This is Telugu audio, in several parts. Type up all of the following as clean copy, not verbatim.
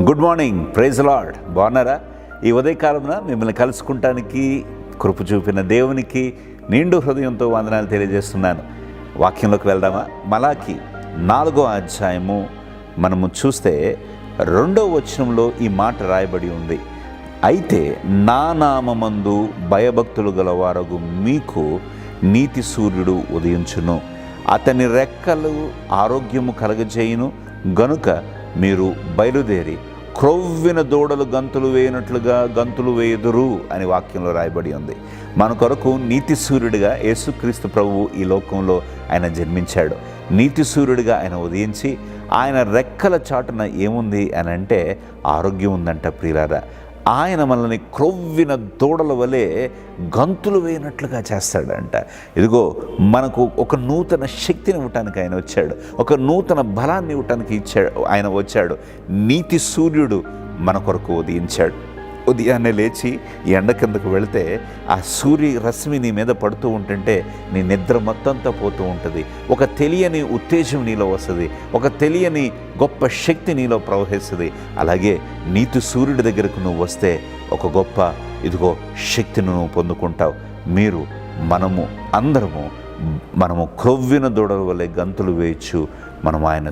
Good morning, praise lord. బాగున్నారా? ఈ ఉదయకాలమున మిమ్మల్ని కలుసుకుంటానికి కృప చూపిన దేవునికి నిండు హృదయంతో వందనాలు తెలియజేస్తున్నాను. వాక్యంలోకి వెళ్దామా? మలాకి 4వ అధ్యాయము మనము చూస్తే 2వ వచనంలో ఈ మాట రాయబడి ఉంది. అయితే నా నామమందు భయభక్తులు గలవారగు మీకు నీతి సూర్యుడు ఉదయించును, అతని రెక్కలు ఆరోగ్యము కలగజేయును గనుక మీరు బయలుదేరి క్రొవ్విన దూడలు గంతులు వేయనట్లుగా గంతులు వేయుదురు అని వాక్యంలో రాయబడి ఉంది. మన కొరకు నీతి సూర్యుడిగా యేసుక్రీస్తు ప్రభువు ఈ లోకంలో ఆయన జన్మించాడు. నీతి సూర్యుడిగా ఆయన ఉదయించి ఆయన రెక్కల చాటున ఏముంది అని అంటే ఆరోగ్యం ఉందంట. ప్రియులారా, ఆయన మనల్ని క్రొవ్విన దూడల వలె గంతులు వేయనట్లుగా చేస్తాడంట. ఇదిగో మనకు ఒక నూతన శక్తిని ఇవ్వటానికి ఆయన వచ్చాడు, ఒక నూతన బలాన్ని ఇవ్వటానికి ఆయన వచ్చాడు. నీతి సూర్యుడు మన కొరకు ఉదయించాడు. ఉదయాన్నే లేచి ఎండ కిందకు వెళితే ఆ సూర్య రశ్మి నీ మీద పడుతూ ఉంటుంటే నీ నిద్ర మొత్తంతో పోతూ ఉంటుంది. ఒక తెలియని ఉత్తేజం నీలో వస్తుంది, ఒక తెలియని గొప్ప శక్తి నీలో ప్రవహిస్తుంది. అలాగే నీతి సూర్యుడి దగ్గరకు నువ్వు వస్తే ఒక గొప్ప ఇదిగో శక్తిని నువ్వు పొందుకుంటావు. మనము క్రొవ్విన దూడల వలె గంతులు వేయచ్చు. మనం ఆయన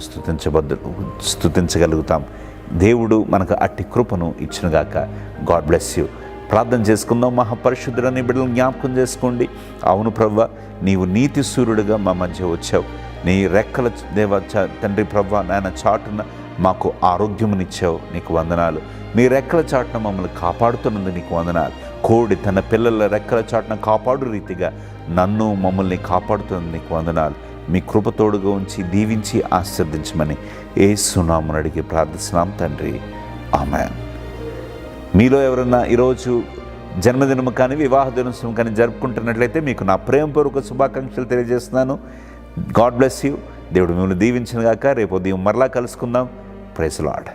స్తుతించగలుగుతాం. దేవుడు మనకు అట్టి కృపను ఇచ్చినగాక. God bless you. ప్రార్థన చేసుకుందాం. మహాపరిశుద్ధులని బిడ్డలను జ్ఞాపకం చేసుకోండి. అవును ప్రభువా, నీవు నీతి సూర్యుడిగా మా మధ్య వచ్చావు. నీ రెక్కల తండ్రి ప్రభువా, నాయన చాటున మాకు ఆరోగ్యమునిచ్చావు, నీకు వందనాలు. నీ రెక్కల చాటున మమ్మల్ని కాపాడుతున్నది నీకు వందనాలు. కోడి తన పిల్లల రెక్కల చాటున కాపాడు రీతిగా మమ్మల్ని కాపాడుతున్నది నీకు వందనాలు. మీ కృపతోడుగా ఉంచి దీవించి ఆశీర్వదించమని యేసు నామమున అడిగి ప్రార్థిస్తున్నాం తండ్రి, ఆమేన్. మీలో ఎవరన్నా ఈరోజు జన్మదినం కానీ వివాహ దినోత్సవం కానీ జరుపుకుంటున్నట్లయితే మీకు నా ప్రేమపూర్వక శుభాకాంక్షలు తెలియజేస్తున్నాను. God bless you. దేవుడు మిమ్మల్ని దీవించిన గాక. రేపు ఉదయం మరలా కలుసుకుందాం. Praise lord.